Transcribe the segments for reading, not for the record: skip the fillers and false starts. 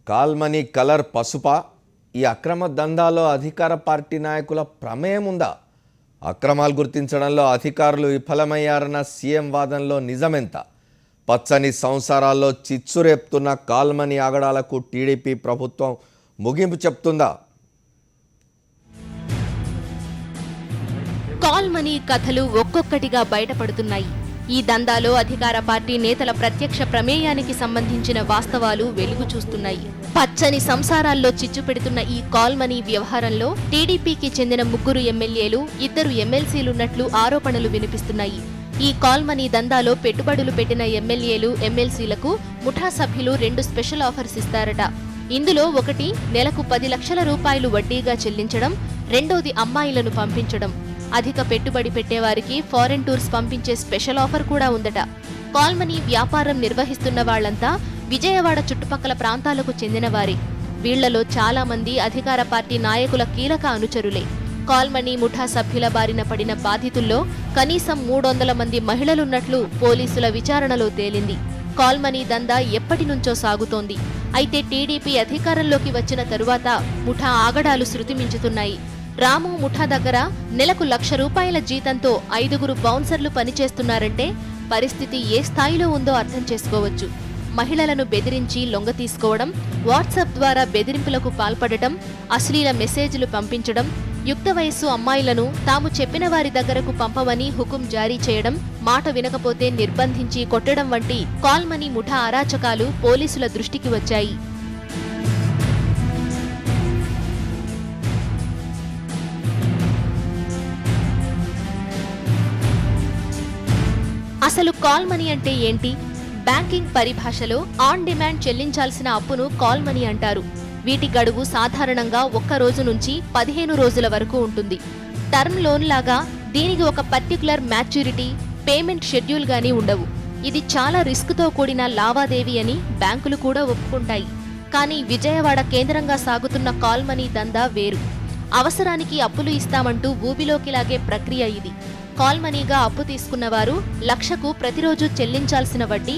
Call money colour పసుపా? ఈ అక్రమ దందాలో అధికార పార్టీ నాయకుల ప్రమేయం ఉందా? అక్రమాలు గుర్తించడంలో అధికారులు విఫలమయ్యారన్న సీఎం వాదనలో నిజమెంత? పచ్చని సంసారాల్లో చిచ్చురేపుతున్న కాల్మనీ ఆగడాలకు టీడీపీ ప్రభుత్వం ముగింపు చెప్తుందా? కాల్మనీ కథలు ఒక్కొక్కటిగా బయటపడుతున్నాయి. ఈ దందాలో అధికార పార్టీ నేతల ప్రత్యక్ష ప్రమేయానికి సంబంధించిన వాస్తవాలు వెలుగు చూస్తున్నాయి. పచ్చని సంసారాల్లో చిచ్చు పెడుతున్న ఈ కాల్మనీ వ్యవహారంలో టీడీపీకి చెందిన 3 ఎమ్మెల్యేలు, 2 ఎమ్మెల్సీలున్నట్లు ఆరోపణలు వినిపిస్తున్నాయి. ఈ కాల్మనీ దందాలో పెట్టుబడులు పెట్టిన ఎమ్మెల్యేలు, ఎమ్మెల్సీలకు ముఠా సభ్యులు 2 స్పెషల్ ఆఫర్స్ ఇస్తారట. ఇందులో ఒకటి నెలకు 10 లక్షల రూపాయలు వడ్డీగా చెల్లించడం, రెండోది అమ్మాయిలను పంపించడం. అధిక పెట్టుబడి పెట్టేవారికి ఫారెన్ టూర్స్ పంపించే స్పెషల్ ఆఫర్ కూడా ఉందట. కాల్మనీ వ్యాపారం నిర్వహిస్తున్న వాళ్లంతా విజయవాడ చుట్టుపక్కల ప్రాంతాలకు చెందినవారే. వీళ్లలో చాలా మంది అధికార పార్టీ నాయకుల కీలక అనుచరులే. కాల్మనీ ముఠా సభ్యుల బారిన పడిన బాధితుల్లో కనీసం 300 మంది మహిళలున్నట్లు పోలీసుల విచారణలో తేలింది. కాల్మనీ దందా ఎప్పటి నుంచో సాగుతోంది. అయితే టీడీపీ అధికారంలోకి వచ్చిన తరువాత ముఠా ఆగడాలు శృతిమించుతున్నాయి. రాము ముఠా దగ్గర నెలకు 1,00,000 రూపాయల జీతంతో 5 బౌన్సర్లు పనిచేస్తున్నారంటే పరిస్థితి ఏ స్థాయిలో ఉందో అర్థం చేసుకోవచ్చు. మహిళలను బెదిరించి లొంగ తీసుకోవడం, వాట్సాప్ ద్వారా బెదిరింపులకు పాల్పడటం, అశ్లీల మెసేజ్లు పంపించడం, యుక్త వయస్సు అమ్మాయిలను తాము చెప్పిన వారి దగ్గరకు పంపమని హుకుం జారీ చేయడం, మాట వినకపోతే నిర్బంధించి కొట్టడం వంటి కాల్మనీ ముఠా అరాచకాలు పోలీసుల దృష్టికి వచ్చాయి. అసలు కాల్మనీ అంటే ఏంటి? బ్యాంకింగ్ పరిభాషలో ఆన్ డిమాండ్ చెల్లించాల్సిన అప్పును కాల్మనీ అంటారు. వీటి గడువు సాధారణంగా 1 రోజు నుంచి 15 రోజుల వరకు ఉంటుంది. టర్మ్ లోన్ లాగా దీనికి ఒక పర్టిక్యులర్ మ్యాచ్యూరిటీ, పేమెంట్ షెడ్యూల్ గానీ ఉండవు. ఇది చాలా రిస్క్తో కూడిన లావాదేవీ అని బ్యాంకులు కూడా ఒప్పుకుంటాయి. కానీ విజయవాడ కేంద్రంగా సాగుతున్న కాల్మనీ దందా వేరు. అవసరానికి అప్పులు ఇస్తామంటూ ఊబిలోకి లాగే ప్రక్రియ ఇది. కాల్మనీగా అప్పు తీసుకున్నవారు 1,00,000కు ప్రతిరోజు చెల్లించాల్సిన వడ్డీ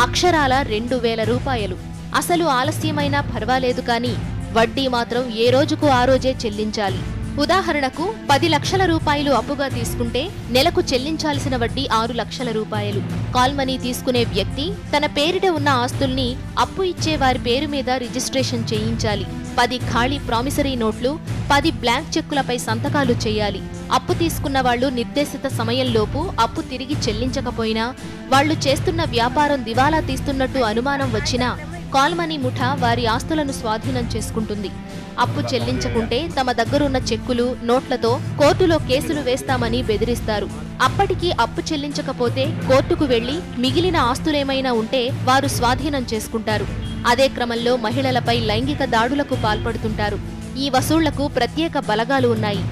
అక్షరాల 2,000 రూపాయలు. అసలు ఆలస్యమైనా పర్వాలేదు కానీ వడ్డీ మాత్రం ఏ రోజుకు ఆ రోజే చెల్లించాలి. ఉదాహరణకు 10 లక్షల రూపాయలు అప్పుగా తీసుకుంటే నెలకు చెల్లించాల్సిన వడ్డీ 6 లక్షల రూపాయలు. కాల్మనీ తీసుకునే వ్యక్తి తన పేరిట ఉన్న ఆస్తుల్ని అప్పు ఇచ్చే వారి పేరు మీద రిజిస్ట్రేషన్ చేయించాలి. 10 ఖాళీ ప్రామిసరీ నోట్లు, 10 బ్లాంక్ చెక్కులపై సంతకాలు చేయాలి. అప్పు తీసుకున్న వాళ్లు నిర్దేశిత సమయంలోపు అప్పు తిరిగి చెల్లించకపోయినా, వాళ్లు చేస్తున్న వ్యాపారం దివాలా తీస్తున్నట్టు అనుమానం వచ్చినా కాల్మనీ ముఠా వారి ఆస్తులను స్వాధీనం చేసుకుంటుంది. అప్పు చెల్లించకుంటే తమ దగ్గరున్న చెక్కులు, నోట్లతో కోర్టులో కేసులు వేస్తామని బెదిరిస్తారు. అప్పటికి అప్పు చెల్లించకపోతే కోర్టుకు వెళ్లి మిగిలిన ఆస్తులేమైనా ఉంటే వారు స్వాధీనం చేసుకుంటారు. అదే క్రమంలో మహిళలపై లైంగిక దాడులకు పాల్పడుతుంటారు. ఈ వసూళ్లకు ప్రత్యేక బలగాలు ఉన్నాయి.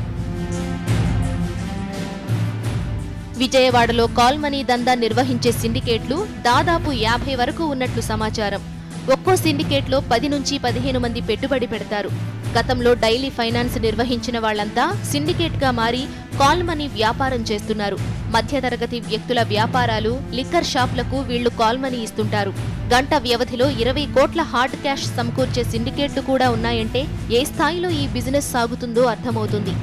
విజయవాడలో కాల్మనీ దందా నిర్వహించే సిండికేట్లు దాదాపు 50 వరకు ఉన్నట్లు సమాచారం. ఒక్కో సిండికేట్లో 10 నుంచి 15 మంది పెట్టుబడి పెడతారు. గతంలో డైలీ ఫైనాన్స్ నిర్వహించిన వాళ్లంతా సిండికేట్గా మారి కాల్మనీ వ్యాపారం చేస్తున్నారు. మధ్యతరగతి వ్యక్తుల వ్యాపారాలు, లిక్కర్ షాపులకు వీళ్లు కాల్మనీ ఇస్తుంటారు. గంట వ్యవధిలో 20 కోట్ల హార్డ్ క్యాష్ సమకూర్చే సిండికేట్లు కూడా ఉన్నాయంటే ఏ స్థాయిలో ఈ బిజినెస్ సాగుతుందో అర్థమవుతుంది.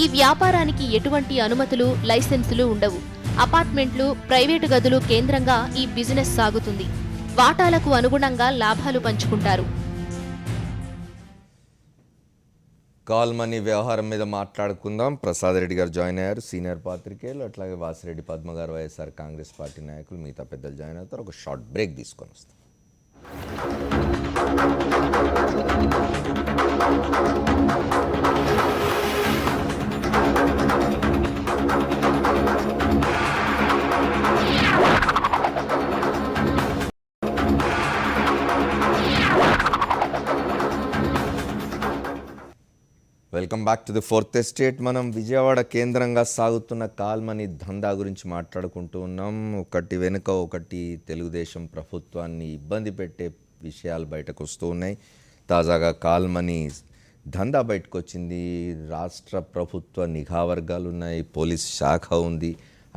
ఈ వ్యాపారానికి ఎటువంటి అనుమతులు, లైసెన్సులు ఉండవు. అపార్ట్మెంట్లు, ప్రైవేటు గదులు కేంద్రంగా ఈ బిజినెస్ సాగుతుంది. వాటాలకు అనుగుణంగా లాభాలు పంచుకుంటారు. కాల్మనీ వ్యవహారం మీద మాట్లాడుకుందాం. ప్రసాద్ రెడ్డి గారు జాయిన్ అయ్యారు, సీనియర్ పాత్రికేయులు. అట్లాగే వాసిరెడ్డి పద్మ గారు, వైఎస్ఆర్ కాంగ్రెస్ పార్టీ నాయకులు, మిగతా పెద్దలు జాయిన్ అవుతారు. ఒక షార్ట్ బ్రేక్ తీసుకొని వస్తాం. Welcome back to the fourth estate. మనం విజయవాడ కేంద్రంగా సాగుతున్న కాల్మనీ దందా గురించి మాట్లాడుకుంటూ ఉన్నాం. ఒకటి వెనుక ఒకటి తెలుగుదేశం ప్రభుత్వాన్ని ఇబ్బంది పెట్టే విషయాలు బయటకు వస్తూ ఉన్నాయి. తాజాగా కాల్మనీ దందా బయటకు వచ్చింది. రాష్ట్ర ప్రభుత్వ నిఘా వర్గాలు ఉన్నాయి, పోలీస్ శాఖ ఉంది.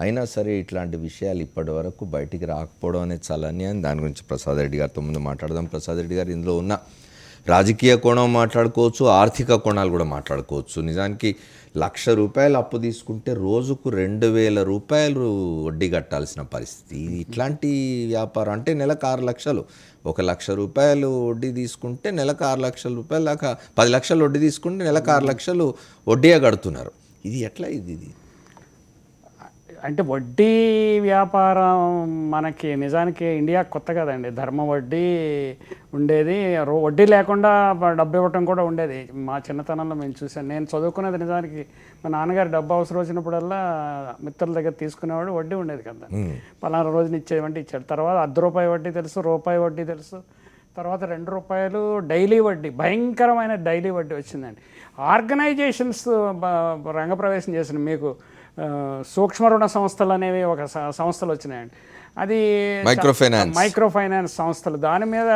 అయినా సరే ఇట్లాంటి విషయాలు ఇప్పటి వరకు బయటికి రాకపోవడం అనేది చాలా అన్యాయం. దాని గురించి ప్రసాద్ రెడ్డి గారితో ముందు మాట్లాడదాం. ప్రసాద్ రెడ్డి గారు, ఇందులో ఉన్న రాజకీయ కోణం మాట్లాడుకోవచ్చు, ఆర్థిక కోణాలు కూడా మాట్లాడుకోవచ్చు. నిజానికి ₹1,00,000 అప్పు తీసుకుంటే రోజుకు ₹2,000 వడ్డీ కట్టాల్సిన పరిస్థితి. ఇట్లాంటి వ్యాపారం అంటే నెలకు 6 లక్షలు, ₹1,00,000 వడ్డీ తీసుకుంటే నెలకు ₹6,00,000 దాకా, 10 లక్షలు వడ్డీ తీసుకుంటే నెలకు 6 లక్షలు వడ్డీయే కడుతున్నారు. ఇది ఎట్లా ఇది అంటే వడ్డీ వ్యాపారం మనకి నిజానికి ఇండియా కొత్త కదండి. ధర్మ వడ్డీ ఉండేది, వడ్డీ లేకుండా డబ్బు ఇవ్వటం కూడా ఉండేది. మా చిన్నతనంలో మేము చూసాను. నేను చదువుకునేది నిజానికి మా నాన్నగారు డబ్బు అవసరం వచ్చినప్పుడల్లా మిత్రుల దగ్గర తీసుకునేవాడు. వడ్డీ ఉండేది కదా, పలానా రోజున ఇచ్చేవంటే ఇచ్చాడు. తర్వాత ₹1 వడ్డీ తెలుసు, రూపాయి వడ్డీ తెలుసు, తర్వాత ₹2 డైలీ వడ్డీ, భయంకరమైన డైలీ వడ్డీ వచ్చిందండి. ఆర్గనైజేషన్స్ రంగప్రవేశం చేసిన మీకు సూక్ష్మ రుణ సంస్థలు అనేవి ఒక సంస్థలు వచ్చినాయండి. అది మైక్రో ఫైనాన్స్ సంస్థలు. దాని మీద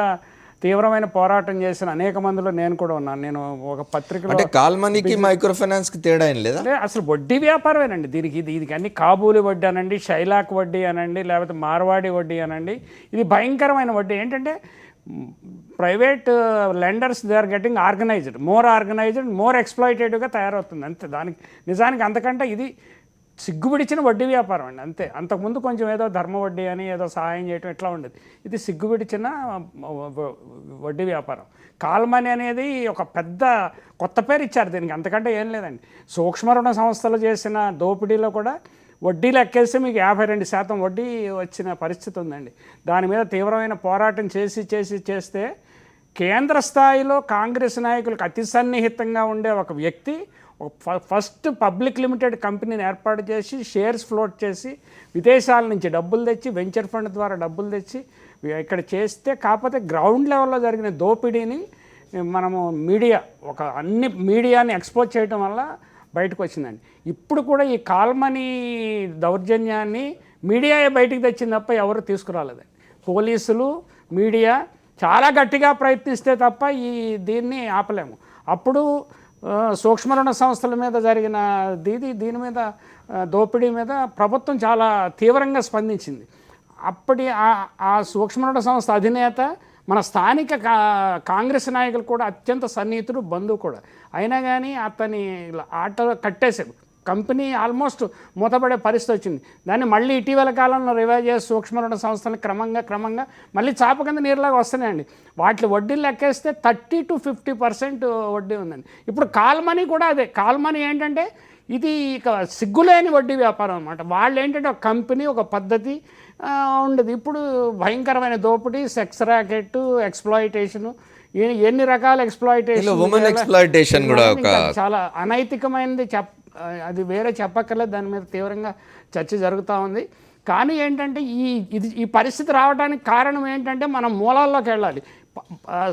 తీవ్రమైన పోరాటం చేసిన అనేక మందిలో నేను కూడా ఉన్నాను. నేను ఒక పత్రికలో, అంటే కాల్ మనీకి మైక్రో ఫైనాన్స్కి తేడా ఏం లేదా? అసలు వడ్డీ వ్యాపారమేనండి. దీనికి అన్ని కాబూలి వడ్డీ అనండి, షైలాక్ వడ్డీ అనండి, లేకపోతే మార్వాడి వడ్డీ అనండి. ఇది భయంకరమైన వడ్డీ. ఏంటంటే private lenders they are getting organized, more ఎక్స్ప్లాయిటేటివ్గా తయారవుతుంది అంతే. దానికి నిజానికి అంతకంటే ఇది సిగ్గుపిడిచిన వడ్డీ వ్యాపారం అండి అంతే. అంతకుముందు కొంచెం ఏదో ధర్మ వడ్డీ అని ఏదో సహాయం చేయటం ఇట్లా ఉండేది. ఇది సిగ్గుపిడిచిన వడ్డీ వ్యాపారం. కాల్ మనీ అనేది ఒక పెద్ద కొత్త పేరు ఇచ్చారు దీనికి, అంతకంటే ఏం లేదండి. సూక్ష్మ రుణ సంస్థలు చేసిన దోపిడీలో కూడా వడ్డీలు ఎక్కేస్తే మీకు 52% వడ్డీ వచ్చిన పరిస్థితి ఉందండి. దాని మీద తీవ్రమైన పోరాటం చేస్తే కేంద్ర స్థాయిలో కాంగ్రెస్ నాయకులకు అతి సన్నిహితంగా ఉండే ఒక వ్యక్తి ఫస్ట్ పబ్లిక్ లిమిటెడ్ కంపెనీని ఏర్పాటు చేసి షేర్స్ ఫ్లోట్ చేసి విదేశాల నుంచి డబ్బులు తెచ్చి వెంచర్ ఫండ్ ద్వారా డబ్బులు తెచ్చి ఇక్కడ చేస్తే, కాకపోతే గ్రౌండ్ లెవెల్లో జరిగిన దోపిడీని మనము అన్ని మీడియాని ఎక్స్పోజ్ చేయడం వల్ల బయటకు వచ్చిందండి. ఇప్పుడు కూడా ఈ కాల్ మనీ దౌర్జన్యాన్ని మీడియాయే బయటికి తెచ్చింది తప్ప ఎవరు తీసుకురాలేదండి. పోలీసులు, మీడియా చాలా గట్టిగా ప్రయత్నిస్తే తప్ప దీన్ని ఆపలేము. అప్పుడు సూక్ష్మ రుణ సంస్థల మీద జరిగిన దీని మీద దోపిడీ మీద ప్రభుత్వం చాలా తీవ్రంగా స్పందించింది. అప్పటి ఆ సూక్ష్మ రుణ సంస్థ అధినేత మన స్థానిక కాంగ్రెస్ నాయకులు కూడా అత్యంత సన్నిహితుడు, బంధువు కూడా. అయినా కానీ అతని ఆట కట్టేశారు. కంపెనీ ఆల్మోస్ట్ మూతపడే పరిస్థితి వచ్చింది. దాన్ని మళ్ళీ ఇటీవల కాలంలో రివైవ్ చేసి సూక్ష్మ రుణ సంస్థలు క్రమంగా మళ్ళీ చాప కింద నీరులాగా వస్తున్నాయండి. వాటి వడ్డీలు లెక్కేస్తే 30 to 50% వడ్డీ ఉందండి. ఇప్పుడు కాల్ మనీ కూడా అదే. కాల్ మనీ ఏంటంటే ఇది ఇక సిగ్గులేని వడ్డీ వ్యాపారం అనమాట. వాళ్ళు ఏంటంటే ఒక కంపెనీ, ఒక పద్ధతి ఉండేది. ఇప్పుడు భయంకరమైన దోపిడీ, సెక్స్ ర్యాకెట్, ఎక్స్ప్లాయిటేషను, ఎన్ని రకాల ఎక్స్ప్లాయిటేషన్ కూడా చాలా అనైతికమైనది. అది వేరే చెప్పక్కర్లేదు, దాని మీద తీవ్రంగా చర్చ జరుగుతూ ఉంది. కానీ ఏంటంటే ఈ పరిస్థితి రావడానికి కారణం ఏంటంటే మనం మూలాల్లోకి వెళ్ళాలి.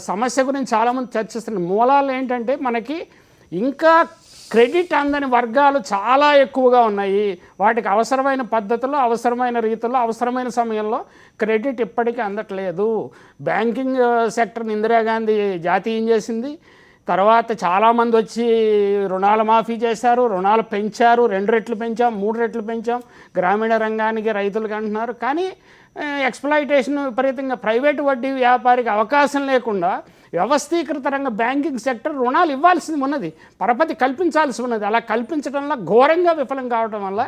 సమస్య గురించి చాలామంది చర్చిస్తున్నారు. మూలాలు ఏంటంటే మనకి ఇంకా క్రెడిట్ అందని వర్గాలు చాలా ఎక్కువగా ఉన్నాయి. వాటికి అవసరమైన పద్ధతుల్లో, అవసరమైన రీతిలో, అవసరమైన సమయంలో క్రెడిట్ ఇప్పటికీ అందట్లేదు. బ్యాంకింగ్ సెక్టర్ని ఇందిరాగాంధీ జాతీయం చేసింది. తర్వాత చాలామంది వచ్చి రుణాల మాఫీ చేశారు, రుణాలు పెంచారు, 2 రెట్లు పెంచాం, 3 రెట్లు పెంచాం, గ్రామీణ రంగానికి, రైతులకు అంటున్నారు. కానీ ఎక్స్ప్లాయిటేషన్ విపరీతంగా, ప్రైవేటు వడ్డీ వ్యాపారికి అవకాశం లేకుండా వ్యవస్థీకృత రంగ బ్యాంకింగ్ సెక్టర్ రుణాలు ఇవ్వాల్సింది ఉన్నది, పరపతి కల్పించాల్సి ఉన్నది. అలా కల్పించడంలో ఘోరంగా విఫలం కావడం వల్ల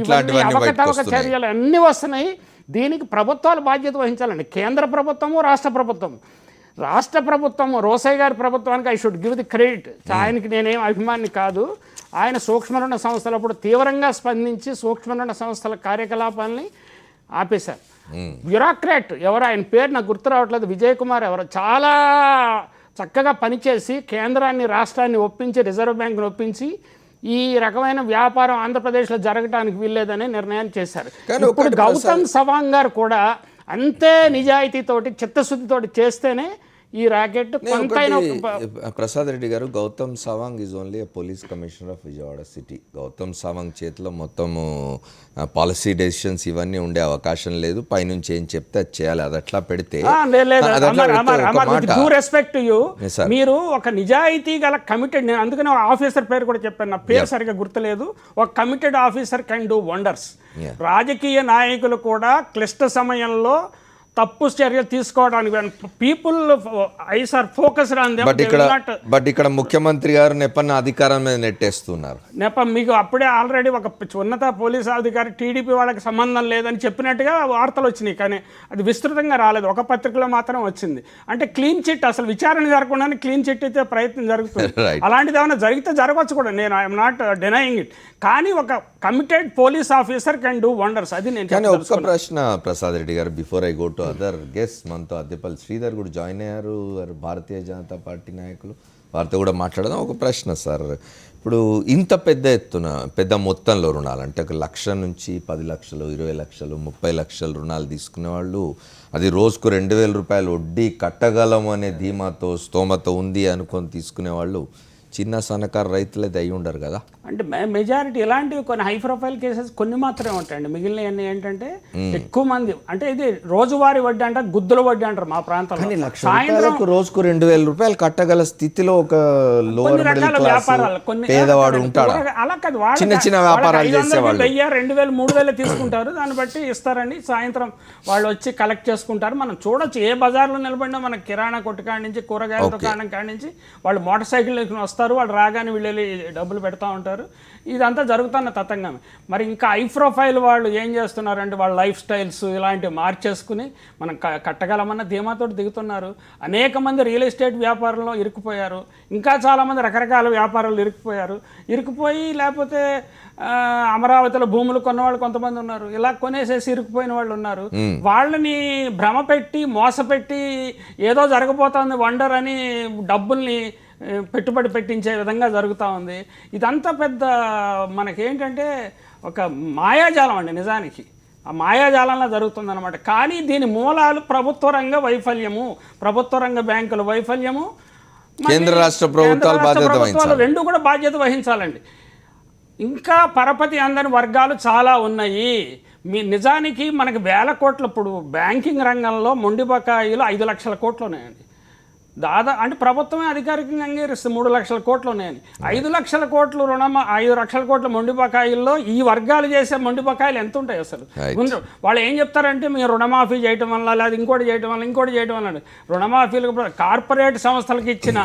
ఇవన్నీ అవకతవక చర్యలు అన్నీ వస్తున్నాయి. దీనికి ప్రభుత్వాలు బాధ్యత వహించాలండి. కేంద్ర ప్రభుత్వము, రాష్ట్ర ప్రభుత్వము, రోసయ్య గారి ప్రభుత్వానికి I should give the credit. ఆయనకి నేనేం అభిమాని కాదు. ఆయన సూక్ష్మ రుణ సంస్థలప్పుడు తీవ్రంగా స్పందించి సూక్ష్మ రుణ సంస్థల కార్యకలాపాలని ఆపేశారు. బ్యూరోక్రాట్ ఎవరు, ఆయన పేరు నాకు గుర్తు రావట్లేదు, విజయ్ కుమార్ ఎవరు, చాలా చక్కగా పనిచేసి కేంద్రాన్ని, రాష్ట్రాన్ని ఒప్పించి, రిజర్వ్ బ్యాంక్ని ఒప్పించి ఈ రకమైన వ్యాపారం ఆంధ్రప్రదేశ్లో జరగడానికి వీల్లేదనే నిర్ణయం చేశారు. ఇప్పుడు గౌతమ్ సవాంగ్ గారు కూడా అంతే నిజాయితీతోటి, చిత్తశుద్ధితోటి చేస్తేనే ఈ ర్యాకెట్ కొంతైనా. ప్రసాద్ రెడ్డి గారు, Gautam Sawang is only police commissioner of Vijayawada city. Gautam Sawang చేతిలో మొత్తము పాలసీ డెసిషన్స్ ఇవన్నీ ఉండే అవకాశం లేదు. పైనుంచి ఏం చెప్తే అది చేయాలి. అది అట్లా పెడితే రెస్పెక్ట్ యూ, మీరు ఒక నిజాయితీ గల కమిటెడ్, నేను అందుకనే ఆఫీసర్ పేరు కూడా చెప్పాను, నా పేరు సరిగ్గా గుర్తులేదు. ఒక committed officer can do wonders. రాజకీయ నాయకులు కూడా క్లిష్ట సమయంలో తప్పు చర్యలు తీసుకోవడానికి people eyes are focused on them. But ఇక్కడ ముఖ్యమంత్రి గారు నెపన్న అధికారం మీద నెట్టేస్తున్నారు. మీకు అప్పుడే ఆల్రెడీ ఒక ఉన్నత పోలీసు అధికారి టీడీపీ వాళ్ళకి సంబంధం లేదని చెప్పినట్టుగా వార్తలు వచ్చినాయి, కానీ అది విస్తృతంగా రాలేదు, ఒక పత్రికలో మాత్రం వచ్చింది. అంటే క్లీన్ చిట్, అసలు విచారణ జరగకుండానే క్లీన్ చిట్ అయితే ప్రయత్నం జరుగుతుంది. అలాంటిది ఏమైనా జరిగితే జరగవచ్చు కూడా, నేను ఐఎమ్ నాట్ డెనయింగ్ ఇట్. కానీ ఒక committed police officer can do wonders. అది నేను. కానీ ఒక్క ప్రశ్న ప్రసాద్ రెడ్డి గారు, before I go to other guest, మనతో అద్దెపల్లి శ్రీధర్ కూడా జాయిన్ అయ్యారు, భారతీయ జనతా పార్టీ నాయకులు, వారితో కూడా మాట్లాడదాం. ఒక ప్రశ్న సార్, ఇప్పుడు ఇంత పెద్ద ఎత్తున పెద్ద మొత్తంలో రుణాలు, అంటే 1 లక్ష నుంచి 10 లక్షలు, 20 లక్షలు, 30 లక్షలు రుణాలు తీసుకునే వాళ్ళు, అది రోజుకు 2,000 రూపాయలు వడ్డీ కట్టగలం అనే ధీమాతో స్తోమత ఉంది అనుకొని తీసుకునే వాళ్ళు చిన్న సన్నకారు రైతులది అయి ఉండరు కదా. అంటే మెజారిటీ ఇలాంటివి కొన్ని హై ప్రొఫైల్ కేసెస్ కొన్ని మాత్రమే ఉంటాయండి. మిగిలినవన్నీ ఏంటంటే ఎక్కువ మంది, అంటే ఇది రోజువారీ వడ్డీ అంటారు, గుద్దుల వడ్డీ అంటారు మా ప్రాంతంలో. సాయంత్రం రోజుకు 2,000 రూపాయలు కట్టగల స్థితిలో ఒక లోవర్ మిడిల్ క్లాస్ పేదవాడు ఉంటాడు. అలా కాదు, చిన్న చిన్న వ్యాపారాలు చేసేవాళ్ళు 1,000, 2,000, 3,000 తీసుకుంటారు, దాన్ని బట్టి ఇస్తారండి. సాయంత్రం వాళ్ళు వచ్చి కలెక్ట్ చేసుకుంటారు. మనం చూడొచ్చు, ఏ బజార్లో నిలబడినా మన కిరాణా కొట్టు కాడి నుంచి, కూరగాయల దుకాణం కాడి నుంచి వాళ్ళు మోటార్ సైకిల్ వస్తారు, వాళ్ళు రాగానే వీళ్ళు డబ్బులు పెడతా ఉంటారు. ఇదంతా జరుగుతున్న తతంగమే. మరి ఇంకా హై ప్రొఫైల్ వాళ్ళు ఏం చేస్తున్నారంటే వాళ్ళ లైఫ్ స్టైల్స్ ఇలాంటివి మార్చేసుకుని మనం కట్టగలమన్న ధీమాతో దిగుతున్నారు. అనేక మంది రియల్ ఎస్టేట్ వ్యాపారంలో ఇరుక్కుపోయారు, ఇంకా చాలామంది రకరకాల వ్యాపారాలు ఇరుక్కుపోయి లేకపోతే అమరావతిలో భూములు కొన్నవాళ్ళు కొంతమంది ఉన్నారు, ఇలా కొనేసేసి ఇరుక్కుపోయిన వాళ్ళు ఉన్నారు. వాళ్ళని భ్రమ పెట్టి మోసపెట్టి ఏదో జరగబోతోంది వండర్ అని డబ్బుల్ని పెట్టుబడి పెట్టించే విధంగా జరుగుతూ ఉంది. ఇదంతా పెద్ద మనకేంటంటే ఒక మాయాజాలం అండి నిజానికి. ఆ మాయాజాలంలో జరుగుతుందన్నమాట. కానీ దీని మూలాలు ప్రభుత్వ రంగ వైఫల్యము, ప్రభుత్వ రంగ బ్యాంకుల వైఫల్యము, కేంద్ర రాష్ట్ర ప్రభుత్వాలు రెండు కూడా బాధ్యత వహించాలండి. ఇంకా పరపతి అందని వర్గాలు చాలా ఉన్నాయి. నిజానికి మనకి 1,000 కోట్లు, ఇప్పుడు బ్యాంకింగ్ రంగంలో మొండి బకాయిలు 5 లక్షల కోట్లు ఉన్నాయండి. అంటే ప్రభుత్వమే అధికారికంగా అంగీకరిస్తే 3 లక్షల కోట్లు ఉన్నాయని. 5 లక్షల కోట్లు 5 లక్షల కోట్ల మొండి బకాయిల్లో ఈ వర్గాలు చేసే మొండి బకాయిలు ఎంత ఉంటాయి అసలు? వాళ్ళు ఏం చెప్తారంటే మీరు రుణమాఫీ చేయటం వల్ల, లేదా ఇంకోటి చేయటం వల్ల రుణమాఫీలు కార్పొరేట్ సంస్థలకు ఇచ్చిన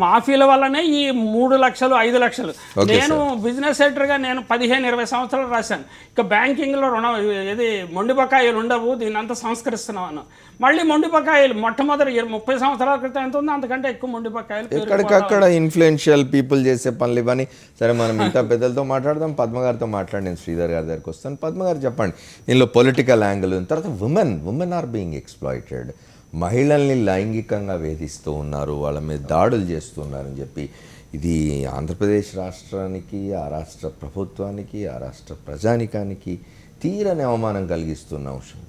మాఫీల వల్లనే ఈ 3 లక్షలు 5 లక్షలు. నేను బిజినెస్ సెక్టర్గా నేను 15-20 సంవత్సరాలు రాశాను. ఇక బ్యాంకింగ్లో మొండి బకాయిలు ఉండవు, దీన్ని అంతా సంస్కరిస్తున్నాను. మళ్ళీ మొండి బకాయిలు మొట్టమొదటి 30 సంవత్సరాల క్రితం ఎంత ఉందో అంతకంటే ఎక్కువ మొండి బకాయిలు. ఎక్కడికక్కడ ఇన్ఫ్లుయెన్షియల్ పీపుల్ చేసే పనులు ఇవన్నీ. సరే, మనం ఇంత పెద్దలతో మాట్లాడదాం. పద్మగారితో మాట్లాడి నేను శ్రీధర్ గారి దగ్గరికి వస్తాను. పద్మగారు చెప్పండి, దీనిలో పొలిటికల్ యాంగిల్, తర్వాత ఉమెన్ ఆర్ బీయింగ్ ఎక్స్ప్లాయిటెడ్, మహిళల్ని లైంగికంగా వేధిస్తూ ఉన్నారు, వాళ్ళ మీద దాడులు చేస్తున్నారని చెప్పి, ఇది ఆంధ్రప్రదేశ్ రాష్ట్రానికి, ఆ రాష్ట్ర ప్రభుత్వానికి, ఆ రాష్ట్ర ప్రజానికానికి తీరని అవమానం కలిగిస్తున్న అంశం.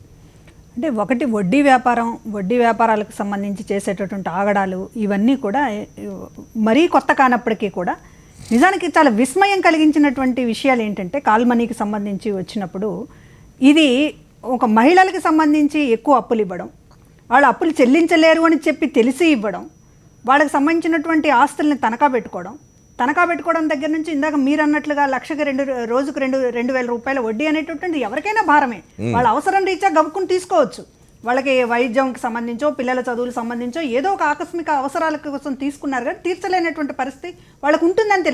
అంటే ఒకటి వడ్డీ వ్యాపారాలకు సంబంధించి చేసేటటువంటి ఆగడాలు ఇవన్నీ కూడా మరీ కొత్త కానప్పటికీ కూడా నిజానికి చాలా విస్మయం కలిగించినటువంటి విషయాలు ఏంటంటే, కాల్ మనీకి సంబంధించి వచ్చినప్పుడు ఇది ఒక మహిళలకు సంబంధించి ఎక్కువ అప్పులు ఇవ్వడం, వాళ్ళు అప్పులు చెల్లించలేరు అని చెప్పి తెలిసి ఇవ్వడం, వాళ్ళకి సంబంధించినటువంటి ఆస్తుల్ని తనఖా పెట్టుకోవడం దగ్గర నుంచి ఇందాక మీరు అన్నట్లుగా లక్షకి రోజుకు 2,000 రూపాయల వడ్డీ అనేటటువంటి ఎవరికైనా భారమే. వాళ్ళ అవసరం రీత్యా గబుక్కుని తీసుకోవచ్చు. వాళ్ళకి వైద్యంకి సంబంధించో, పిల్లల చదువులకు సంబంధించో ఏదో ఒక ఆకస్మిక అవసరాల కోసం తీసుకున్నారు, కానీ తీర్చలేనటువంటి పరిస్థితి వాళ్ళకు ఉంటుందని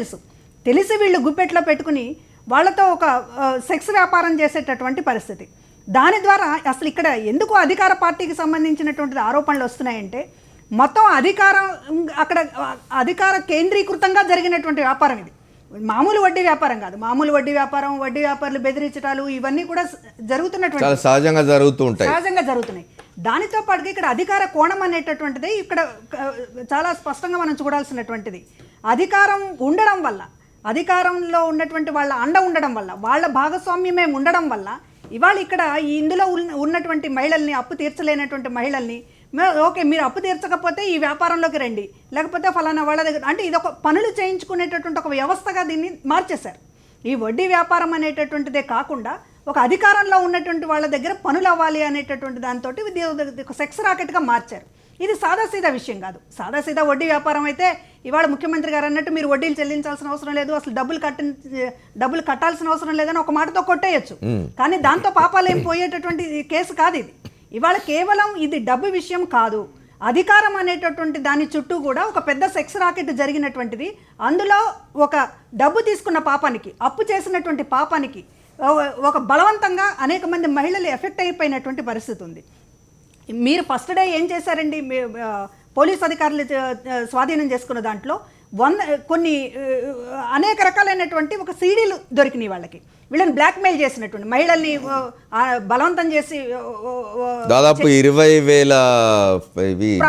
తెలిసి వీళ్ళు గుప్పెట్లో పెట్టుకుని వాళ్ళతో ఒక సెక్స్ వ్యాపారం చేసేటటువంటి పరిస్థితి. దాని ద్వారా అసలు ఇక్కడ ఎందుకు అధికార పార్టీకి సంబంధించినటువంటి ఆరోపణలు వస్తున్నాయంటే, మొత్తం అధికార కేంద్రీకృతంగా జరిగినటువంటి వ్యాపారం ఇది. మామూలు వడ్డీ వ్యాపారం కాదు. మామూలు వడ్డీ వ్యాపారులు బెదిరించడాలు ఇవన్నీ కూడా జరుగుతున్నటువంటి సహజంగా జరుగుతున్నాయి. దానితో పాటుగా ఇక్కడ అధికార కోణం అనేటటువంటిది ఇక్కడ చాలా స్పష్టంగా మనం చూడాల్సినటువంటిది. అధికారం ఉండడం వల్ల, అధికారంలో ఉన్నటువంటి వాళ్ళ అండ ఉండడం వల్ల, వాళ్ళ భాగస్వామ్యమే ఉండడం వల్ల ఇవాళ ఇక్కడ ఇందులో ఉన్నటువంటి మహిళల్ని, అప్పు తీర్చలేనటువంటి మహిళల్ని, ఓకే మీరు అప్పు తీర్చకపోతే ఈ వ్యాపారంలోకి రండి, లేకపోతే ఫలానా వాళ్ళ దగ్గర, అంటే ఇది ఒక పనులు చేయించుకునేటటువంటి ఒక వ్యవస్థగా దీన్ని మార్చేశారు. ఈ వడ్డీ వ్యాపారం అనేటటువంటిదే కాకుండా ఒక అధికారంలో ఉన్నటువంటి వాళ్ళ దగ్గర పనులు అవ్వాలి అనేటటువంటి దాంతో ఒక సెక్స్ రాకెట్గా మార్చారు. ఇది సాదాసీదా విషయం కాదు. సాదాసీదా వడ్డీ వ్యాపారం అయితే ఇవాళ ముఖ్యమంత్రి గారు అన్నట్టు మీరు వడ్డీలు చెల్లించాల్సిన అవసరం లేదు, అసలు డబ్బులు కట్టాల్సిన అవసరం లేదని ఒక మాటతో కొట్టేయచ్చు. కానీ దాంతో పాపాలు ఏం పోయేటటువంటి కేసు కాదు ఇది. ఇవాళ కేవలం ఇది డబ్బు విషయం కాదు, అధికారం అనేటటువంటి దాని చుట్టూ కూడా ఒక పెద్ద సెక్స్ రాకెట్ జరిగినటువంటిది. అందులో ఒక డబ్బు తీసుకున్న పాపానికి, అప్పు చేసినటువంటి పాపానికి ఒక బలవంతంగా అనేక మంది మహిళలు ఎఫెక్ట్ అయిపోయినటువంటి పరిస్థితి ఉంది. మీరు ఫస్ట్ డే ఏం చేశారండి? పోలీస్ అధికారులు స్వాధీనం చేసుకున్న దాంట్లో కొన్ని అనేక రకాలైనటువంటి ఒక సీడీలు దొరికినాయి వాళ్ళకి. వీళ్ళని బ్లాక్మెయిల్ చేసినటువంటి మహిళల్ని బలవంతం చేసి దాదాపు 20,000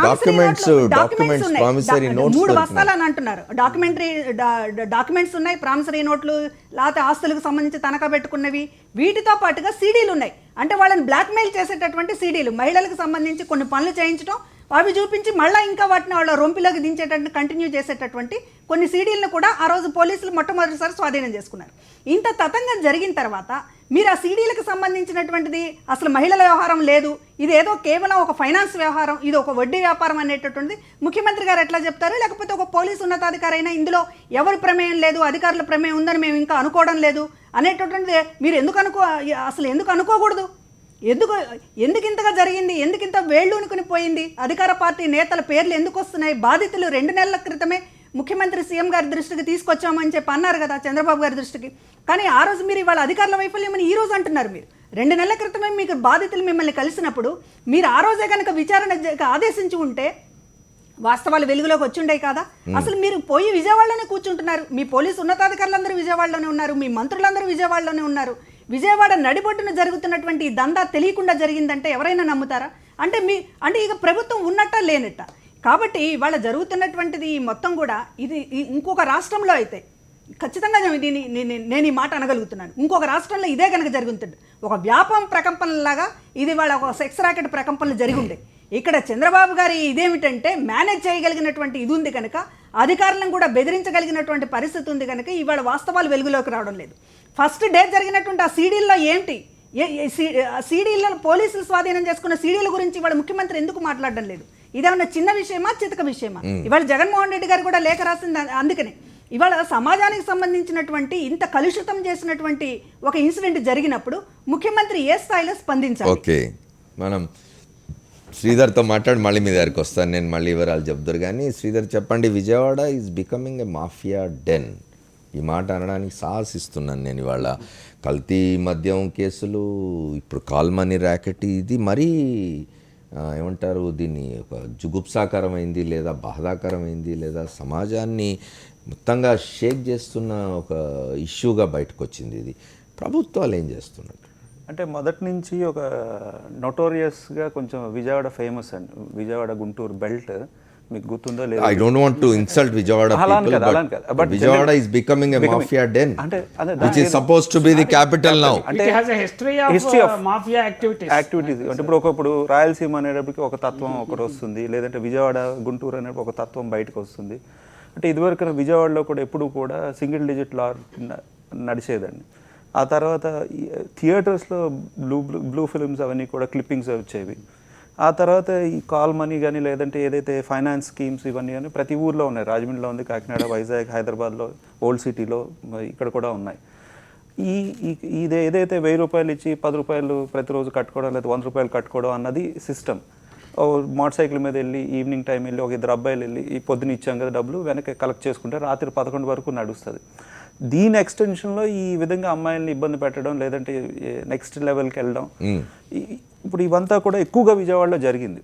డాక్యుమెంట్స్ 3 బస్తాలు అని అంటున్నారు. డాక్యుమెంట్స్ ఉన్నాయి, ప్రామిసరీ నోట్లు, లేకపోతే ఆస్తులకు సంబంధించి తనఖా పెట్టుకున్నవి, వీటితో పాటుగా సీడీలు ఉన్నాయి. అంటే వాళ్ళని బ్లాక్మెయిల్ చేసేటటువంటి సీడీలు, మహిళలకు సంబంధించి కొన్ని పనులు చేయించడం, అవి చూపించి మళ్ళీ ఇంకా వాటిని వాళ్ళ రొంపిలోకి దించేటట్టు కంటిన్యూ చేసేటటువంటి కొన్ని సీడీలను కూడా ఆ రోజు పోలీసులు మొట్టమొదటిసారి స్వాధీనం చేసుకున్నారు. ఇంత తతంగం జరిగిన తర్వాత మీరు ఆ సీడీలకు సంబంధించినటువంటిది అసలు మహిళల వ్యవహారం లేదు, ఇది ఏదో కేవలం ఒక ఫైనాన్స్ వ్యవహారం, ఇది ఒక వడ్డీ వ్యాపారం అనేటటువంటిది ముఖ్యమంత్రి గారు ఎట్లా చెప్తారు? లేకపోతే ఒక పోలీసు ఉన్నతాధికారి అయినా ఇందులో ఎవరి ప్రమేయం లేదు, అధికారుల ప్రమేయం ఉందని మేము ఇంకా అనుకోవడం లేదు అనేటటువంటిది మీరు అసలు ఎందుకు అనుకోకూడదు? ఎందుకు ఇంతగా జరిగింది? ఎందుకు ఇంత వేళ్ళూనుకుని పోయింది? అధికార పార్టీ నేతల పేర్లు ఎందుకు వస్తున్నాయి? బాధితులు 2 నెలల క్రితమే ముఖ్యమంత్రి సీఎం గారి దృష్టికి తీసుకొచ్చామని చెప్పి అన్నారు కదా, చంద్రబాబు గారి దృష్టికి. కానీ ఆ రోజు మీరు ఇవాళ అధికారుల వైఫల్యం అని ఈ రోజు అంటున్నారు. మీరు 2 నెలల క్రితమే మీకు బాధితులు మిమ్మల్ని కలిసినప్పుడు మీరు ఆ రోజే కనుక విచారణ ఆదేశించి ఉంటే వాస్తవాలు వెలుగులోకి వచ్చిండే కదా. అసలు మీరు పోయి విజయవాడలోనే కూర్చుంటున్నారు. మీ పోలీసు ఉన్నతాధికారులందరూ విజయవాడలోనే ఉన్నారు, మీ మంత్రులందరూ విజయవాడలోనే ఉన్నారు. విజయవాడ నడిబొడ్డున జరుగుతున్నటువంటి ఈ దందా తెలియకుండా జరిగిందంటే ఎవరైనా నమ్ముతారా? అంటే ఇక ప్రభుత్వం ఉన్నట్ట లేనట్ట. కాబట్టి ఇవాళ జరుగుతున్నటువంటిది మొత్తం కూడా ఇది ఇంకొక రాష్ట్రంలో అయితే ఖచ్చితంగా నేను ఈ మాట అనగలుగుతున్నాను. ఇంకొక రాష్ట్రంలో ఇదే కనుక జరుగుతుంది, ఒక వ్యాపం ప్రకంపనలాగా ఇది వాళ్ళ ఒక సెక్స్ రాకెట్ ప్రకంపనలు జరిగి ఉండే. ఇక్కడ చంద్రబాబు గారి ఇదేమిటంటే మేనేజ్ చేయగలిగినటువంటి ఇది ఉంది కనుక, అధికారులను కూడా బెదిరించగలిగినటువంటి పరిస్థితి ఉంది కనుక ఇవాళ వాస్తవాలు వెలుగులోకి రావడం లేదు. ఫస్ట్ డే జరిగినటువంటి ఆ సీడీల్లో ఏంటి, సీడీల్లో పోలీసులు స్వాధీనం చేసుకున్న సీడీల గురించి ఇవాళ ముఖ్యమంత్రి ఎందుకు మాట్లాడడం లేదు? ఇదేమన్నా చిన్న విషయమా, చితక విషయమా? ఇవాళ జగన్మోహన్ రెడ్డి గారు కూడా లేఖ రాసింది అందుకనే. ఇవాళ సమాజానికి సంబంధించినటువంటి ఇంత కలుషితం చేసినటువంటి ఒక ఇన్సిడెంట్ జరిగినప్పుడు ముఖ్యమంత్రి ఏ స్థాయిలో స్పందించాలి? ఓకే, మనం శ్రీధర్తో మాట్లాడి మళ్ళీ మీ దగ్గరికి వస్తాను. నేను మళ్ళీ వివరాలు చెప్తారు. కానీ శ్రీధర్ చెప్పండి, Vijayawada is becoming a mafia den. ఈ మాట అనడానికి సాహసిస్తున్నాను నేను. ఇవాళ కల్తీ మద్యం కేసులు, ఇప్పుడు కాల్ మనీ ర్యాకెట్, ఇది మరీ ఏమంటారు దీన్ని, ఒక జుగుప్సాకరమైంది లేదా బాధాకరమైంది లేదా సమాజాన్ని మొత్తంగా షేక్ చేస్తున్న ఒక ఇష్యూగా బయటకు వచ్చింది. ఇది ప్రభుత్వాలు ఏం చేస్తున్నట్టు? అంటే మొదటి నుంచి ఒక నోటోరియస్గా కొంచెం విజయవాడ ఫేమస్ అండి. విజయవాడ గుంటూరు బెల్ట్ మీకు గుర్తుందో లేదో. I don't want to insult Vijayawada people, but Vijayawada is becoming a mafia den, which is supposed to be the capital now. It has a history of mafia activities. అంటే ఇప్పుడు రాయలసీమ అనేటప్పటికి ఒక తత్వం ఒకటి వస్తుంది, లేదంటే విజయవాడ గుంటూరు అనేటప్పుడు ఒక తత్వం బయటకు వస్తుంది. అంటే ఇదివరకు విజయవాడలో కూడా ఎప్పుడు కూడా సింగిల్ డిజిట్ లార్ నడిచేదండి. ఆ తర్వాత థియేటర్స్లో బ్లూ ఫిల్మ్స్ అవన్నీ కూడా క్లిప్పింగ్స్ వచ్చేవి. ఆ తర్వాత ఈ కాల్ మనీ కానీ లేదంటే ఏదైతే ఫైనాన్స్ స్కీమ్స్ ఇవన్నీ కానీ ప్రతి ఊర్లో ఉన్నాయి. రాజమండ్రిలో ఉంది, కాకినాడ, వైజాగ్, హైదరాబాద్లో, ఓల్డ్ సిటీలో ఇక్కడ కూడా ఉన్నాయి. ఇది ఏదైతే 1000 రూపాయలు ఇచ్చి 10 రూపాయలు ప్రతిరోజు కట్టుకోవడం లేదా 100 రూపాయలు కట్టుకోవడం అన్నది సిస్టమ్. మోటార్ సైకిల్ మీద వెళ్ళి ఈవినింగ్ టైం వెళ్ళి ఒక 2 అబ్బాయిలు వెళ్ళి ఈ పొద్దున ఇచ్చాం కదా డబ్బులు వెనక కలెక్ట్ చేసుకుంటే రాత్రి 11 వరకు నడుస్తుంది. దీని ఎక్స్టెన్షన్లో ఈ విధంగా అమ్మాయిల్ని ఇబ్బంది పెట్టడం లేదంటే నెక్స్ట్ లెవెల్కి వెళ్ళడం, ఇప్పుడు ఇవంతా కూడా ఎక్కువగా విజయవాడలో జరిగింది.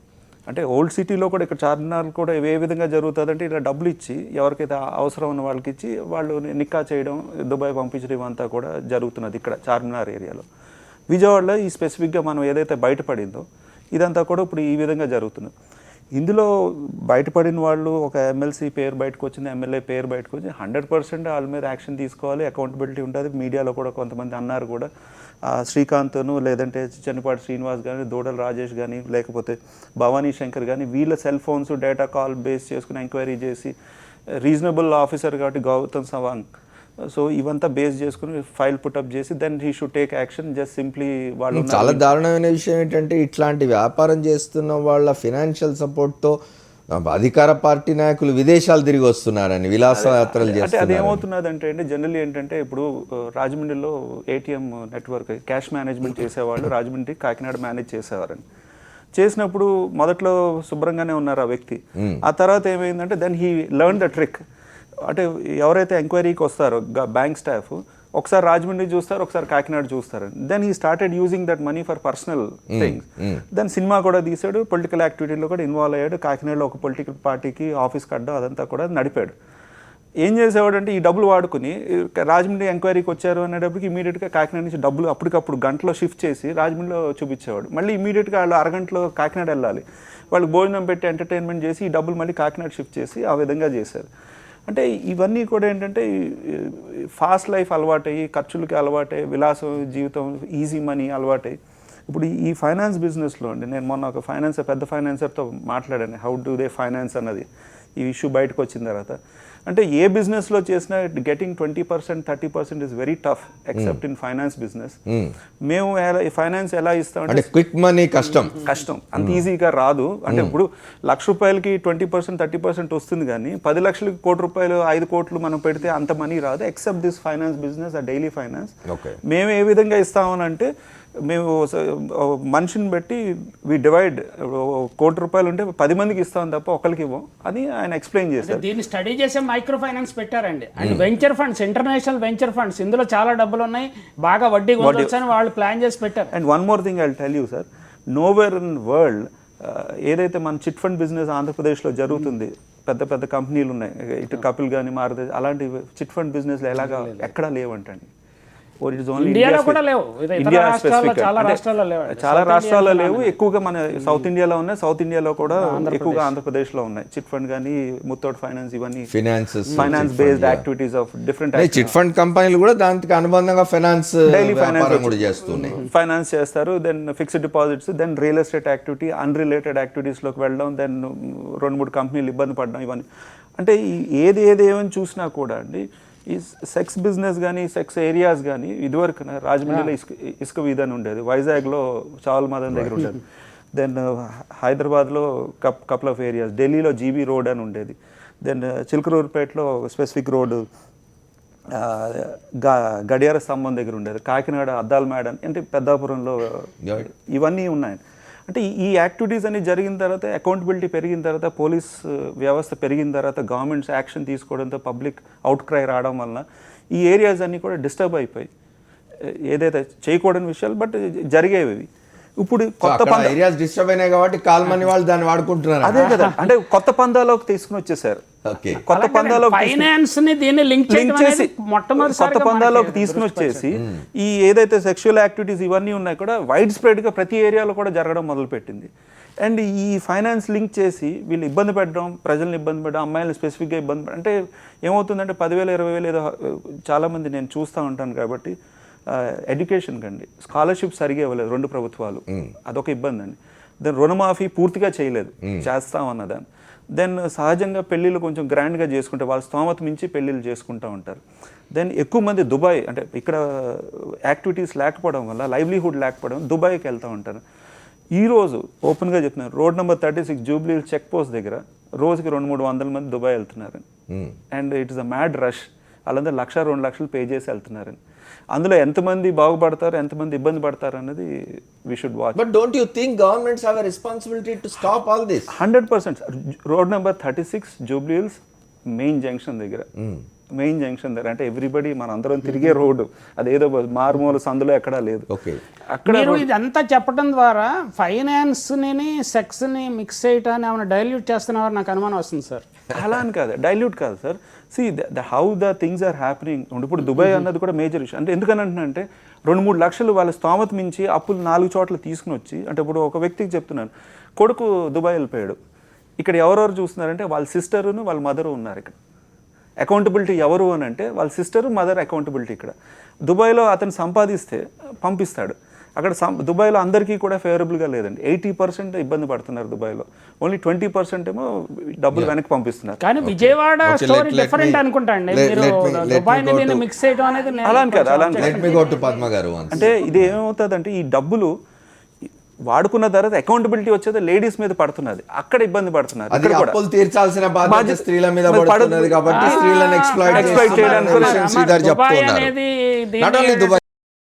అంటే ఓల్డ్ సిటీలో కూడా ఇక్కడ చార్మినార్ కూడా ఏ విధంగా జరుగుతుంది అంటే ఇలా డబ్బులు ఇచ్చి ఎవరికైతే అవసరం ఉన్న వాళ్ళకి ఇచ్చి వాళ్ళు నిక్కా చేయడం, దుబాయ్ పంపించడం ఇవంతా కూడా జరుగుతున్నది ఇక్కడ చార్మినార్ ఏరియాలో. విజయవాడలో ఈ స్పెసిఫిక్గా మనం ఏదైతే బయటపడిందో ఇదంతా కూడా ఇప్పుడు ఈ విధంగా జరుగుతున్నది. ఇందులో బయటపడిన వాళ్ళు ఒక ఎమ్మెల్సీ పేరు బయటకు వచ్చింది, ఎమ్మెల్యే పేరు బయటకు వచ్చింది, 100% వాళ్ళ మీద యాక్షన్ తీసుకోవాలి, అకౌంటబిలిటీ ఉంటుంది. మీడియాలో కూడా కొంతమంది అన్నారు కూడా, శ్రీకాంత్ను లేదంటే చెన్నపాటి శ్రీనివాస్ కానీ, దూడల రాజేష్ కానీ, లేకపోతే భవానీ శంకర్ కానీ వీళ్ళ cell phones data call base చేసుకుని ఎంక్వైరీ చేసి రీజనబుల్ ఆఫీసర్ కాబట్టి గౌతమ్ సవాంగ్, సో ఇవంతా బేస్ చేసుకుని ఫైల్ పుటప్ చేసి then he should take action. Just simply వాళ్ళు చాలా దారుణమైన విషయం ఏంటంటే ఇట్లాంటి వ్యాపారం చేస్తున్న వాళ్ళ ఫినాన్షియల్ సపోర్ట్తో అధికార పార్టీ నాయకులు విదేశాలు తిరిగి వస్తున్నారని విలాసయాత్రలు చేస్తున్నారు. అది ఏమవుతున్నది అంటే జనరల్లీ ఏంటంటే ఇప్పుడు రాజమండ్రిలో ఏటీఎం నెట్వర్క్ క్యాష్ మేనేజ్మెంట్ చేసేవాళ్ళు రాజమండ్రి కాకినాడ మేనేజ్ చేసేవారని. చేసినప్పుడు మొదట్లో శుభ్రంగానే ఉన్నారు ఆ వ్యక్తి. ఆ తర్వాత ఏమైందంటే then he learn the trick. అంటే ఎవరైతే ఎంక్వైరీకి వస్తారో బ్యాంక్ స్టాఫ్ ఒకసారి రాజమండ్రి చూస్తారు, ఒకసారి కాకినాడ చూస్తారు. Then he started using that money for personal things. Then cinema కూడా తీసాడు, పొలిటికల్ యాక్టివిటీలో కూడా ఇన్వాల్వ్ అయ్యాడు. కాకినాడలో ఒక పొలిటికల్ పార్టీకి ఆఫీస్ కట్టడం అదంతా కూడా నడిపాడు. ఏం చేసేవాడు అంటే ఈ డబ్బులు వాడుకుని రాజమండ్రి ఎంక్వైరీకి వచ్చారు అనేటప్పటికి ఇమీడియట్గా కాకినాడ నుంచి డబ్బులు అప్పటికప్పుడు గంటలో షిఫ్ట్ చేసి రాజమండ్రిలో చూపించేవాడు. మళ్ళీ ఇమీడియట్గా వాళ్ళు అరగంటలో కాకినాడ వెళ్ళాలి, వాళ్ళకి భోజనం పెట్టి ఎంటర్టైన్మెంట్ చేసి ఈ డబ్బులు మళ్ళీ కాకినాడ షిఫ్ట్ చేసి ఆ విధంగా చేశారు. అంటే ఇవన్నీ కూడా ఏంటంటే ఫాస్ట్ లైఫ్ అలవాటయ్యి, ఖర్చులకి అలవాటయ్యి, విలాసం జీవితం, ఈజీ మనీ అలవాటయ్యి ఇప్పుడు ఈ ఫైనాన్స్ బిజినెస్లో అండి నేను మొన్న ఒక పెద్ద ఫైనాన్సర్తో మాట్లాడాను, హౌ డు దే ఫైనాన్స్ అన్నది ఈ ఇష్యూ బయటకు వచ్చిన తర్వాత. అంటే ఏ బిజినెస్లో చేసినా getting 20%, 30% is very tough except in finance business. మేము ఫైనాన్స్ ఎలా ఇస్తామంటే క్విక్ మనీ కష్టం, అంత ఈజీగా రాదు. అంటే ఇప్పుడు ₹1,00,000కి 20%, 30% వస్తుంది, కానీ 10 లక్షలకి ₹1,00,00,000, 5 కోట్లు మనం పెడితే అంత మనీ రాదు ఎక్సెప్ట్ దిస్ ఫైనాన్స్ బిజినెస్, ఆ డైలీ ఫైనాన్స్. మేము ఏ విధంగా ఇస్తామనంటే మేము మనిషిని బట్టి వి డివైడ్, ₹1,00,00,000 ఉంటే 10 మందికి ఇస్తాం తప్ప ఒకరికి ఇవ్వం అని ఆయన ఎక్స్ప్లెయిన్ చేశారు. దీన్ని స్టడీ చేసే మైక్రో ఫైనాన్స్ పెట్టారండి. And venture funds, international venture funds, ఇందులో చాలా డబ్బులు ఉన్నాయి, బాగా వడ్డీ కొనవచ్చని వాళ్ళు ప్లాన్ చేసి పెట్టారు. And one more thing I will tell you sir, nowhere in world ఏదైతే మన చిట్ ఫండ్ బిజినెస్ ఆంధ్రప్రదేశ్లో జరుగుతుంది, పెద్ద పెద్ద కంపెనీలు ఉన్నాయి, ఇటు కపిల్ కానీ మారుతి, అలాంటి చిట్ ఫండ్ బిజినెస్లు ఎలాగా ఎక్కడా లేవంటండి. ఇండియాలో కూడా లేవు, చాలా రాష్ట్రాల్లో లేవు, ఎక్కువగా మన సౌత్ ఇండియాలో ఉన్నాయి, సౌత్ ఇండియాలో కూడా ఎక్కువగా ఆంధ్రప్రదేశ్లో ఉన్నాయి. చిట్ ఫండ్ కానీ ముత్తోట్ ఫైనాన్స్, ఇవన్నీ finance based activities of different chit fund కంపెనీలు కూడా దానికి అనుబంధంగా డైలీ ఫైనాన్స్ చేస్తారు. Then fixed deposits, then real estate activity, unrelated యాక్టివిటీస్లోకి వెళ్ళడం, దెన్ 2-3 కంపెనీలు ఇబ్బంది పడడం, ఇవన్నీ. అంటే ఏది ఏమని చూసినా కూడా అండి ఈ సెక్స్ బిజినెస్ కానీ సెక్స్ ఏరియాస్ కానీ ఇదివరకు రాజమండ్రిలో ఇసుక వీధి అని ఉండేది, వైజాగ్లో చావల్ మదన్ దగ్గర ఉండేది, దెన్ హైదరాబాద్లో కపుల్ ఆఫ్ ఏరియాస్, ఢిల్లీలో జీబీ రోడ్ అని ఉండేది, దెన్ చిలకలూరుపేటలో స్పెసిఫిక్ రోడ్డు గడియార స్తంభం దగ్గర ఉండేది, కాకినాడ అద్దాల మేడ అంటే పెద్దాపురంలో, ఇవన్నీ ఉన్నాయి. అంటే ఈ యాక్టివిటీస్ అన్ని జరిగిన తర్వాత, అకౌంటబిలిటీ పెరిగిన తర్వాత, పోలీస్ వ్యవస్థ పెరిగిన తర్వాత, గవర్నమెంట్స్ యాక్షన్ తీసుకోవడంతో, పబ్లిక్ అవుట్ క్రై రావడం వలన ఈ ఏరియాస్ అన్నీ కూడా డిస్టర్బ్ అయిపోయి, ఏదైతే చేయకూడని విషయాలు బట్ జరిగేవి. ఇప్పుడు కొత్త ఏరియాస్ డిస్టర్బ్ అయినాయి కాబట్టి కాల్మని వాళ్ళు దాన్ని వాడుకుంటున్నారు. అదే కదా, అంటే కొత్త పందాలోకి తీసుకుని వచ్చేసారు, కొత్త పందాలోకి ఫైనాన్స్ ని దీన్ని లింక్ చేసి కొత్త పందాలోకి తీసుకుని వచ్చేసి ఈ ఏదైతే సెక్షువల్ యాక్టివిటీస్ ఇవన్నీ ఉన్నాయి కూడా వైడ్ స్ప్రెడ్గా ప్రతి ఏరియాలో కూడా జరగడం మొదలుపెట్టింది. అండ్ ఈ ఫైనాన్స్ లింక్ చేసి వీళ్ళు ఇబ్బంది పెట్టడం, ప్రజల్ని ఇబ్బంది పెట్టడం, అమ్మాయిలను స్పెసిఫిక్గా ఇబ్బంది పెట్టడం. అంటే ఏమవుతుందంటే 10,000, 20,000 ఏదో చాలామంది నేను చూస్తూ ఉంటాను కాబట్టి, ఎడ్యుకేషన్ కండి స్కాలర్షిప్ సరిగా ఇవ్వలేదు 2 ప్రభుత్వాలు, అదొక ఇబ్బంది అండి. దెన్ రుణమాఫీ పూర్తిగా చేయలేదు, చేస్తామన్నదాన్ని. దెన్ సహజంగా పెళ్ళిళ్ళు కొంచెం గ్రాండ్గా చేసుకుంటే వాళ్ళ స్తోమత మించి పెళ్ళిళ్ళు చేసుకుంటూ ఉంటారు. దెన్ ఎక్కువ మంది దుబాయ్, అంటే ఇక్కడ యాక్టివిటీస్ లేకపోవడం వల్ల, లైవ్లీహుడ్ లేకపోవడం, దుబాయ్కి వెళ్తూ ఉంటారు. ఈరోజు ఓపెన్గా చెప్తున్నారు, road number 36 Jubilee check post దగ్గర రోజుకి 200-300 మంది దుబాయ్ వెళ్తున్నారు. And it is a mad rush. వాళ్ళందరూ 1,00,000-2 లక్షలు పే చేసి వెళ్తున్నారని. అందులో ఎంతమంది బాగుపడతారు, ఎంతమంది ఇబ్బంది పడతారు అన్నది we should watch. But don't you think governments have a responsibility to stop all this? 100%. Road number 36 Jubilee hills main junction దగ్గర, మెయిన్ జంక్షన్ దగ్గర, అంటే ఎవ్రీబడి మన అందరం తిరిగే రోడ్డు, అదేదో మారుమూల సందులో ఎక్కడా లేదు. అక్కడ ఇదంతా చెప్పడం ద్వారా ఫైనాన్స్ ని సెక్స్ ని మిక్స్ చేయటాన్ని ఏమైనా డైల్యూట్ చేస్తున్నారు నాకు అనుమానం వస్తుంది సార్. అలా అని కాదు, డైల్యూట్ కాదు sir. See how the things are happening. ఇప్పుడు దుబాయ్ అన్నది కూడా మేజర్ ఇష్యూ. అంటే ఎందుకని అంటే 2-3 లక్షలు వాళ్ళ స్తోమత మించి అప్పులు 4 చోట్ల తీసుకుని వచ్చి, అంటే ఇప్పుడు ఒక వ్యక్తికి చెప్తున్నాను, కొడుకు దుబాయ్ వెళ్ళిపోయాడు, ఇక్కడ ఎవరెవరు చూస్తున్నారంటే వాళ్ళ సిస్టరును వాళ్ళ మదరు ఉన్నారు. ఇక్కడ అకౌంటబిలిటీ ఎవరు అని అంటే వాళ్ళ సిస్టరు మదర్ అకౌంటబిలిటీ. ఇక్కడ దుబాయ్లో అతను సంపాదిస్తే పంపిస్తాడు, అక్కడ దుబాయ్లో అందరికీ కూడా ఫేవరబుల్గా లేదండి. 80% ఇబ్బంది పడుతున్నారు దుబాయ్లో, ఓన్లీ 20% ఏమో డబ్బులు వెనక్కి పంపిస్తున్నారు. కానీ విజయవాడ స్టోరీ డిఫరెంట్ అనుకుంటా అండి. మిక్స్ చేయడం అనేది అలా కాదు, అలా అంటే ఇది ఏమవుతుందంటే ఈ డబ్బులు వాడుకున్న తర్వాత అకౌంటబిలిటీ వచ్చేది లేడీస్ మీద పడుతున్నది, అక్కడ ఇబ్బంది పడుతున్నారు. అప్పులు తీర్చాల్సిన బాధ్యత స్త్రీల మీద పడుతున్నది కాబట్టి స్త్రీలను ఎక్స్‌ప్లాయిట్ చేయడానికి